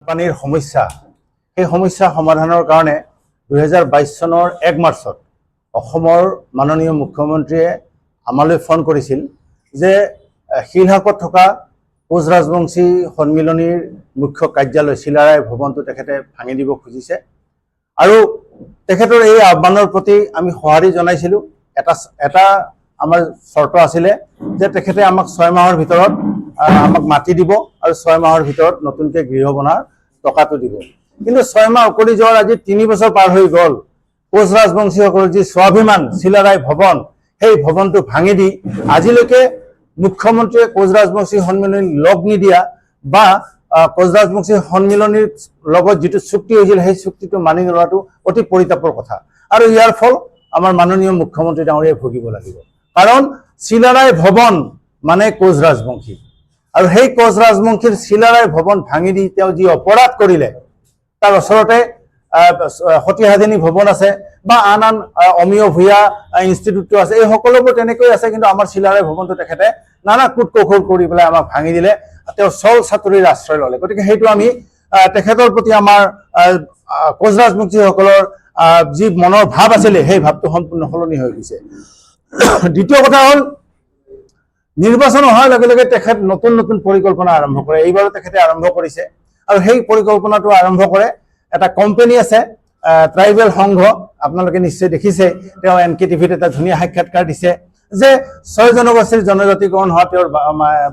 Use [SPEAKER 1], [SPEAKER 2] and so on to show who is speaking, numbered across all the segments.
[SPEAKER 1] পানীৰ সমস্যা সেই সমস্যা সমাধানৰ কাৰণে 2022 চনৰ 1 মাৰ্চত অসমৰ মাননীয় মুখ্যমন্ত্ৰীয়ে আমালৈ ফোন কৰিছিল যে শিলহাকত থকা কোচ ৰাজবংশী সন্মিলনীৰ মুখ্য কাৰ্যালয় চিলাৰায় ভৱনটো তেখেতে ভাঙি দিব খুজিছে আৰু তেখেতৰ এই আহ্বানৰ প্ৰতি আমি সঁহাৰি জনাইছিলোঁ। এটা আমাৰ চৰ্ত আছিলে যে তেখেতে আমাক 6 মাহৰ ভিতৰত আমাক মাটি দিব আৰু 6 মাহৰ ভিতৰত নতুনকৈ গৃহ বনাৰ টকাটো দিব। কিন্তু 6 মাহ উকলি যোৱাৰ আজি 3 বছৰ পাৰ হৈ গ'ল। কোচ ৰাজবংশীসকলৰ যি স্বাভিমান চিলাৰায় ভৱন, সেই ভৱনটো ভাঙি দি আজিলৈকে মুখ্যমন্ত্ৰীয়ে কোচ ৰাজবংশী সন্মিলনী লগ নিদিয়া বা কোচ ৰাজবংশী সন্মিলনীৰ লগত যিটো চুক্তি হৈছিল সেই চুক্তিটো মানি নোলোৱাটো অতি পৰিতাপৰ কথা আৰু ইয়াৰ ফল আমাৰ মাননীয় মুখ্যমন্ত্ৰী ডাঙৰীয়াই ভুগিব লাগিব। কাৰণ চিলাৰায় ভৱন মানে কোচ ৰাজবংশী আৰু সেই কোচ ৰাজবংশীৰ চিলাৰায় ভৱন ভাঙি দি তেওঁ যি অপৰাধ কৰিলে, তাৰ ওচৰতে সতীসাধিনী ভৱন আছে বা আন অমীয় ভূঞা ইনষ্টিটিউটটো আছে, এই সকলোবোৰ তেনেকৈ আছে। কিন্তু আমাৰ চিলাৰায় ভৱনটো তেখেতে নানা কুট কৌশল কৰি পেলাই আমাক ভাঙি দিলে, তেওঁ চল চাতুৰিৰ আশ্ৰয় ল'লে। গতিকে সেইটো আমি তেখেতৰ প্ৰতি আমাৰ কোচ ৰাজবংশীসকলৰ যি মনৰ ভাৱ আছিলে সেই ভাৱটো সম্পূৰ্ণ সলনি হৈ গৈছে। দ্বিতীয় কথা হ'ল নিৰ্বাচন হোৱাৰ লগে লগে তেখেত নতুন নতুন পৰিকল্পনা আৰম্ভ কৰে। এইবাৰো তেখেতে আৰম্ভ কৰিছে আৰু সেই পৰিকল্পনাটো আৰম্ভ কৰে এটা কোম্পানী আছে ট্ৰাইবেল সংঘ, আপোনালোকে নিশ্চয় দেখিছে, তেওঁ NK TVত এটা ধুনীয়া সাক্ষাৎকাৰ দিছে যে 6 জনগোষ্ঠীৰ জনজাতিকৰণ হোৱা তেওঁৰ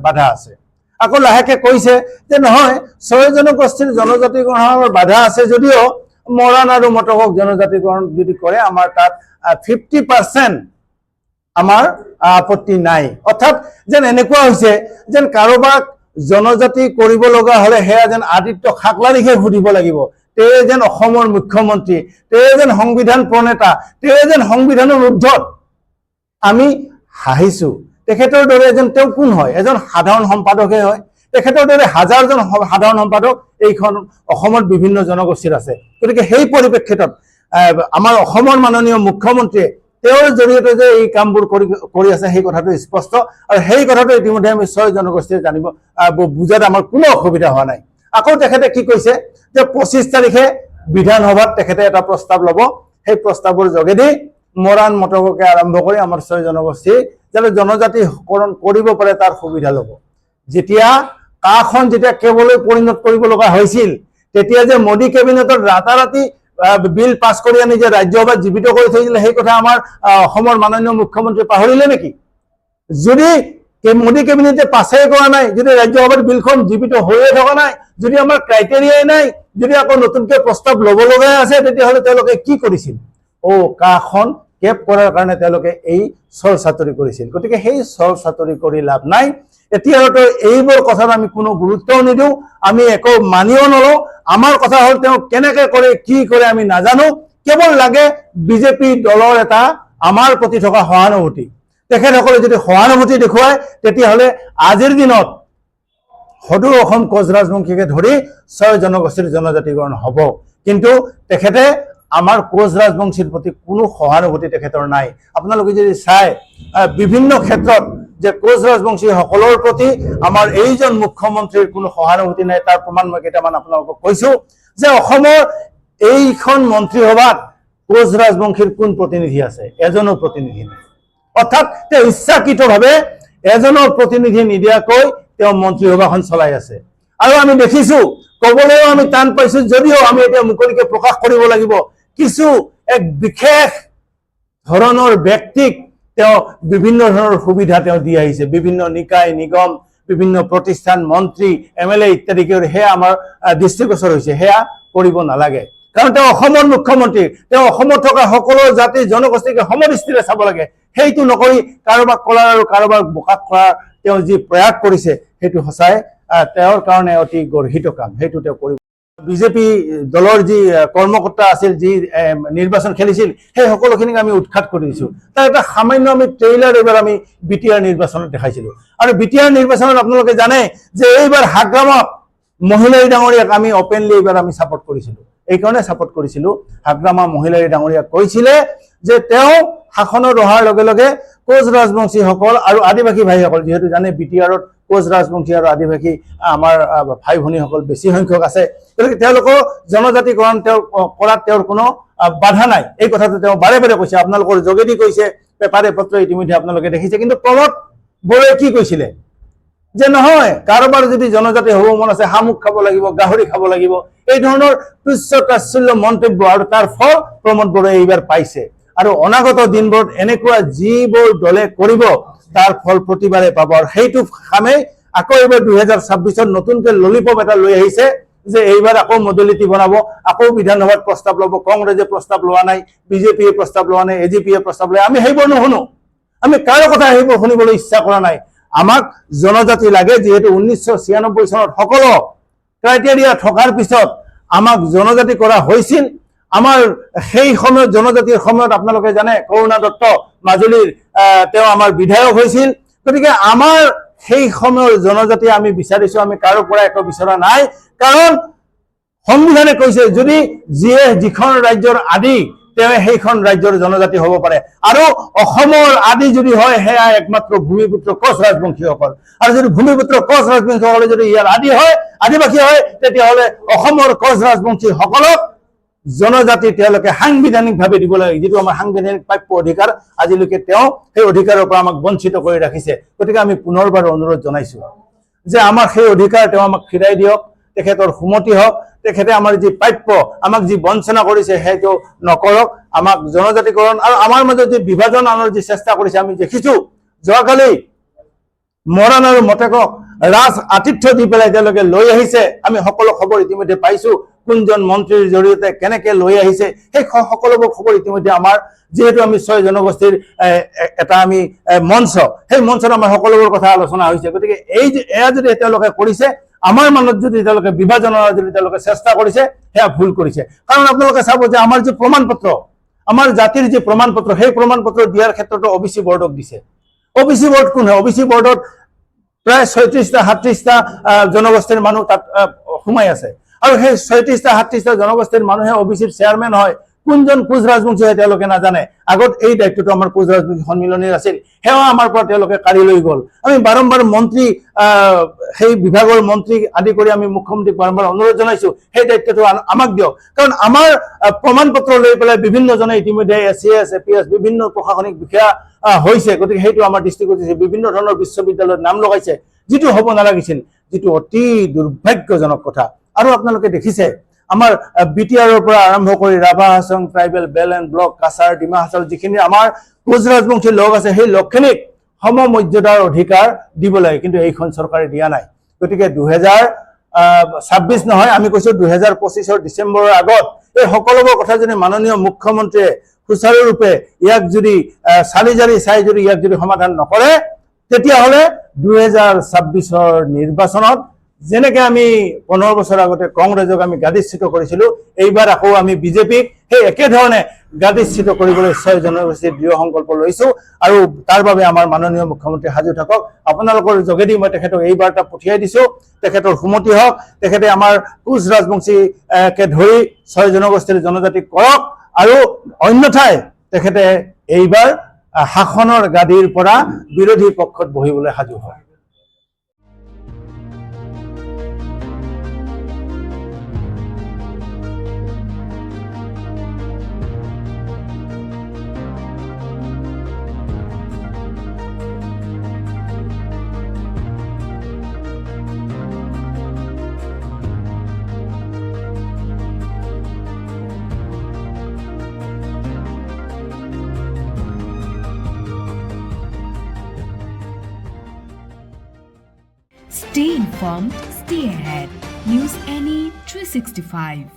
[SPEAKER 1] বাধা আছে। আকৌ লাহেকে কৈছে যে নহয়, 6 জনগোষ্ঠীৰ জনজাতিকৰণ হোৱাৰ বাধা আছে যদিও মৰাণ আৰু মটকক জনজাতিকৰণ যদি কৰে আমাৰ তাত 50% আমাৰ আপত্তি নাই। অৰ্থাৎ যেন এনেকুৱা হৈছে যেন কাৰোবাক জনজাতি কৰিব লগা হ'লে সেয়া যেন আদিত্য খাকলাৰীকে সুধিব লাগিব, তেওঁ যেন অসমৰ মুখ্যমন্ত্ৰী, তেওঁ যেন সংবিধান প্ৰণেতা, তেওঁ যেন সংবিধানৰ ঊৰ্ধত। আমি হাঁহিছোঁ। তেখেতৰ দৰে এজন তেওঁ কোন হয়? এজন সাধাৰণ সম্পাদকহে হয়। তেখেতৰ দৰে হাজাৰজন সাধাৰণ সম্পাদক এইখন অসমত বিভিন্ন জনগোষ্ঠীৰ আছে। গতিকে সেই পৰিপ্ৰেক্ষিতত আমাৰ অসমৰ মাননীয় মুখ্যমন্ত্ৰীয়ে তেওঁৰ জৰিয়তে যে এই কামবোৰ কৰি আছে সেই কথাটো স্পষ্ট আৰু সেই কথাটো ইতিমধ্যে আমি 6 জনগোষ্ঠীয়ে জানিব বুজাত আমাৰ কোনো অসুবিধা হোৱা নাই। আকৌ তেখেতে কি কৈছে যে 25 তাৰিখে বিধানসভাত তেখেতে এটা প্ৰস্তাৱ ল'ব, সেই প্ৰস্তাৱৰ যোগেদি মৰাণ মটককে আৰম্ভ কৰি আমাৰ 6 জনগোষ্ঠী যাতে জনজাতিকৰণ কৰিব পাৰে তাৰ সুবিধা ল'ব। যেতিয়া কাখন যেতিয়া কেৱলৈ পৰিণত কৰিব লগা হৈছিল, তেতিয়া যে মোদী কেবিনেটত ৰাতাৰাতি বিল পাছ কৰি আনি যে ৰাজ্যসভাত জীৱিত কৰি থৈছিলে সেই কথা আমাৰ অসমৰ মাননীয় মুখ্যমন্ত্ৰীয়ে পাহৰিলে নেকি? যদি মোদী কেবিনেটে পাছেই কৰা নাই, যদি ৰাজ্যসভাত বিলখন জীৱিত হৈয়ে থকা নাই, যদি আমাৰ ক্ৰাইটেৰিয়াই নাই, যদি আকৌ নতুনকৈ প্ৰস্তাৱ ল'ব লগাই আছে, তেতিয়াহ'লে তেওঁলোকে কি কৰিছিল? কাখন কেপ কৰাৰ কাৰণে তেওঁলোকে এই চল চাতুৰি কৰিছিল। গতিকে সেই চল চাতুৰি কৰি লাভ নাই। এতিয়াতো এইবোৰ কথাত আমি কোনো গুৰুত্বও নিদিওঁ, আমি একো মানিও নলওঁ। আমাৰ কথা হ'ল তেওঁ কেনেকৈ কৰে কি কৰে আমি নাজানো, কেৱল লাগে বিজেপি দলৰ এটা আমাৰ প্ৰতি থকা সহানুভূতি। তেখেতসকলে যদি সহানুভূতি দেখুৱায় তেতিয়াহ'লে আজিৰ দিনত সদৌ অসম কোচ ৰাজবংশীকে ধৰি 6 জনগোষ্ঠীৰ জনজাতিকৰণ হ'ব। কিন্তু তেখেতে আমাৰ কোচ ৰাজবংশীৰ প্ৰতি কোনো সহানুভূতি তেখেতৰ নাই। আপোনালোকে যদি চাই বিভিন্ন ক্ষেত্ৰত যে কোচ ৰাজবংশীসকলৰ প্ৰতি আমাৰ এইজন মুখ্যমন্ত্ৰীৰ কোনো সহানুভূতি নাই, তাৰ প্ৰমাণ মই কেইটামান আপোনালোকক কৈছোঁ যে অসমৰ এইখন মন্ত্ৰীসভাত কোচ ৰাজবংশীৰ কোন প্ৰতিনিধি আছে? এজনো প্ৰতিনিধি নাই। অৰ্থাৎ তেওঁ ইচ্ছাকৃতভাৱে এজনৰ প্ৰতিনিধি নিদিয়াকৈ তেওঁ মন্ত্ৰীসভাখন চলাই আছে। আৰু আমি দেখিছোঁ, ক'বলৈও আমি টান পাইছোঁ, যদিও আমি এতিয়া মুকলিকে প্ৰকাশ কৰিব লাগিব, কিছু এক বিশেষ ধৰণৰ ব্যক্তিক তেওঁ বিভিন্ন ধৰণৰ সুবিধা তেওঁ দি আহিছে। বিভিন্ন নিকায় নিগম, বিভিন্ন প্ৰতিষ্ঠান, মন্ত্ৰী, MLA ইত্যাদি সেয়া আমাৰ দৃষ্টিগোচৰ হৈছে। সেয়া কৰিব নালাগে, কাৰণ তেওঁ অসমৰ মুখ্যমন্ত্ৰী, তেওঁ অসমত থকা সকলো জাতি জনগোষ্ঠীকে সমদৃষ্টিৰে চাব লাগে। সেইটো নকৰি কাৰোবাক কলাৰ আৰু কাৰোবাক বোকাত কৰাৰ তেওঁ যি প্ৰয়াস কৰিছে সেইটো সঁচাই তেওঁৰ কাৰণে অতি গৰ্হিত কাম। সেইটো তেওঁ কৰিব। বিজেপি দলৰ যি কৰ্মকৰ্তা আছিল, যি নিৰ্বাচন খেলিছিল, সেই সকলোখিনিক আমি উৎখাত কৰি দিছোঁ। তাৰ এটা সামান্য আমি ট্ৰেইলাৰ এইবাৰ আমি BTR নিৰ্বাচনত দেখাইছিলোঁ। আৰু BTR নিৰ্বাচনত আপোনালোকে জানে যে এইবাৰ হাগ্ৰামত মহিলাই ডাঙৰীয়াক আমি অপেনলি এইবাৰ আমি ছাপোৰ্ট কৰিছিলোঁ। এইকাৰণে ছাপোৰ্ট কৰিছিলোঁ, হাগ্ৰামা মহিলাই ডাঙৰীয়াক কৈছিলে যে তেওঁ শাসনত অহাৰ লগে লগে কোচ ৰাজবংশীসকল আৰু আদিবাসী ভাইসকল, যিহেতু জানে BTRত কোচ ৰাজবংশী আৰু আদিবাসী আমাৰ ভাই ভনীসকল বেছি সংখ্যক আছে, গতিকে তেওঁলোকৰ জনজাতিকৰণ কৰাত তেওঁৰ কোনো বাধা নাই। এই কথাটো তেওঁ বাৰে বাৰে কৈছে, আপোনালোকৰ যোগেদি কৈছে, পেপাৰে পত্ৰই ইতিমধ্যে আপোনালোকে দেখিছে। কিন্তু প্ৰমোদ বড়োৱে কি কৈছিলে যে নহয়, কাৰোবাৰ যদি জনজাতি হ'ব মন আছে শামুক খাব লাগিব, গাহৰি খাব লাগিব, এই ধৰণৰ তুচ্ছ তাচ্ছিল্য মন্তব্য, আৰু তাৰ ফল প্ৰমোদ বড়োৱে এইবাৰ পাইছে। আৰু অনাগত দিনবোৰত এনেকুৱা যিবোৰ দলে কৰিব তাৰ ফল প্ৰতিবাৰে পাব। আৰু সেইটো কামেই আকৌ এইবাৰ 2026 নতুনকৈ ললিপপ এটা লৈ আহিছে যে এইবাৰ আকৌ মডেলিটি বনাব, আকৌ বিধানসভাত প্ৰস্তাৱ ল'ব। কংগ্ৰেছে প্ৰস্তাৱ লোৱা নাই, বিজেপিয়ে প্ৰস্তাৱ লোৱা নাই, এজিপিয়ে প্ৰস্তাৱ লয়। আমি সেইবোৰ নুশুনো, আমি কাৰো কথা সেইবোৰ শুনিবলৈ ইচ্ছা কৰা নাই। আমাক জনজাতি লাগে, যিহেতু 1996 চনত সকলো ক্ৰাইটেৰিয়া থকাৰ পিছত আমাক জনজাতি কৰা হৈছিল। আমাৰ সেই সময়ত জনজাতিৰ সময়ত আপোনালোকে জানে কৰুণা দত্ত মাজুলীৰ তেওঁ আমাৰ বিধায়ক হৈছিল। গতিকে আমাৰ সেই সময়ৰ জনজাতি আমি বিচাৰিছো, আমি কাৰো পৰা একো বিচৰা নাই। কাৰণ সংবিধানে কৈছে যদি যিয়ে যিখন ৰাজ্যৰ আদি তেওঁ সেইখন ৰাজ্যৰ জনজাতি হ'ব পাৰে, আৰু অসমৰ আদি যদি হয় সেয়া একমাত্ৰ ভূমিপুত্ৰ কোচ ৰাজবংশীসকল। আৰু যদি ভূমিপুত্ৰ কোচ ৰাজবংশীসকলে যদি ইয়াৰ আদি হয়, আদিবাসী হয়, তেতিয়াহ'লে অসমৰ কোচ ৰাজবংশীসকলক জনজাতি তেওঁলোকে সাংবিধানিকভাৱে দিব লাগে, যিটো আমাৰ সাংবিধানিক প্ৰাপ্য অধিকাৰ। আজিলৈকে তেওঁ সেই অধিকাৰৰ পৰা আমাক বঞ্চিত কৰি ৰাখিছে। গতিকে আমি পুনৰবাৰ অনুৰোধ জনাইছো যে আমাৰ সেই অধিকাৰ তেওঁ আমাক ফিৰাই দিয়ক, তেখেতৰ সুমতি হওক, তেখেতে আমাৰ যি প্ৰাপ্য আমাক যি বঞ্চনা কৰিছে সেইটো নকৰক। আমাক জনজাতিকৰণ আৰু আমাৰ মাজত যি বিভাজন আনাৰ যি চেষ্টা কৰিছে আমি দেখিছো। যোৱাকালি মৰাণ আৰু মতেকক ৰাজ আতিথ্য দি পেলাই তেওঁলোকে লৈ আহিছে। আমি সকলো খবৰ ইতিমধ্যে পাইছো, কোনজন মন্ত্ৰীৰ জৰিয়তে কেনেকে লৈ আহিছে, সেই সকলোবোৰ খবৰ ইতিমধ্যে আমাৰ, যিহেতু আমি 6 জনগোষ্ঠীৰ এটা আমি মঞ্চ, সেই মঞ্চত আমাৰ সকলোবোৰ কথা আলোচনা হৈছে। গতিকে এই যে এয়া যদি তেওঁলোকে কৰিছে, আমাৰ মনত যদি তেওঁলোকে বিভাজনৰ যদি তেওঁলোকে চেষ্টা কৰিছে, সেয়া ভুল কৰিছে। কাৰণ আপোনালোকে চাব যে আমাৰ যি প্ৰমাণ পত্ৰ, আমাৰ জাতিৰ যি প্ৰমাণ পত্ৰ, সেই প্ৰমাণ পত্ৰ দিয়াৰ ক্ষেত্ৰতো OBC বৰ্ডক দিছে। OBC বৰ্ড কোন হয়? OBC বৰ্ডত প্ৰায় 36টা 37টা জনগোষ্ঠীৰ মানুহ তাত সোমাই আছে। আৰু সেই 36টা 37টা জনগোষ্ঠীৰ মানুহে OBCৰ চেয়াৰমেন হয়। কোনজন কোচ ৰাজবংশী হয় তেওঁলোকে নাজানে। আগত এই দায়িত্বটো আমাৰ কোচ ৰাজবংশী সন্মিলনীৰ আছিল, সেয়া আমাৰ পৰা তেওঁলোকে কাঢ়ি লৈ গ'ল। আমি বাৰম্বাৰ মন্ত্ৰী, সেই বিভাগৰ মন্ত্ৰী আদি কৰি আমি মুখ্যমন্ত্ৰীক বাৰম্বাৰ অনুৰোধ জনাইছো সেই দায়িত্বটো আমাক দিয়ক। কাৰণ আমাৰ প্ৰমাণ পত্ৰ লৈ পেলাই বিভিন্নজনে ইতিমধ্যে SCS APS বিভিন্ন প্ৰশাসনিক বিষয়া হৈছে। গতিকে সেইটো আমাৰ দৃষ্টিগোচৰ হৈছে। বিভিন্ন ধৰণৰ বিশ্ববিদ্যালয়ত নাম লগাইছে, যিটো হ'ব নালাগিছিল, যিটো অতি দুৰ্ভাগ্যজনক কথা। আৰু আপোনালোকে দেখিছে আমাৰ BTRৰ পৰা আৰম্ভ কৰি Rabha, Hasong, tribal, belt and block, Cachar, Dima Hasao যিখিনি আমাৰ কোচ ৰাজবংশীৰ লোক আছে, সেই লোকখিনিক সমমৰ্যাদাৰ অধিকাৰ দিব লাগে, কিন্তু এইখন চৰকাৰে দিয়া নাই। গতিকে 2026 নহয়, আমি কৈছো 2025 ডিচেম্বৰৰ আগত এই সকলোবোৰ কথা যদি মাননীয় মুখ্যমন্ত্ৰীয়ে সুচাৰুৰূপে ইয়াক যদি চালি জাৰি চাই যদি ইয়াক যদি সমাধান নকৰে, তেতিয়াহ'লে 2026 নিৰ্বাচনত যেনেকে আমি 15 বছৰ আগতে কংগ্ৰেছক আমি গাদিচ্যুত কৰিছিলো, এইবাৰ আকৌ আমি বিজেপিক সেই একেধৰণে গাদিচ্যুত কৰিবলৈ 6 জনগোষ্ঠীৰ দৃঢ় সংকল্প লৈছো। আৰু তাৰ বাবে আমাৰ মাননীয় মুখ্যমন্ত্ৰী সাজু থাকক। আপোনালোকৰ যোগেদি মই তেখেতক এই বাৰ্তা পঠিয়াই দিছো, তেখেতৰ সুমতি হওক, তেখেতে আমাৰ কোচ ৰাজবংশীকে ধৰি 6 জনগোষ্ঠীৰ জনজাতি কৰক, আৰু অন্যথাই তেখেতে এইবাৰ শাসনৰ গাদীৰ পৰা বিৰোধী পক্ষত বহিবলৈ সাজু হয়।
[SPEAKER 2] Stay informed, stay ahead. News NE 365.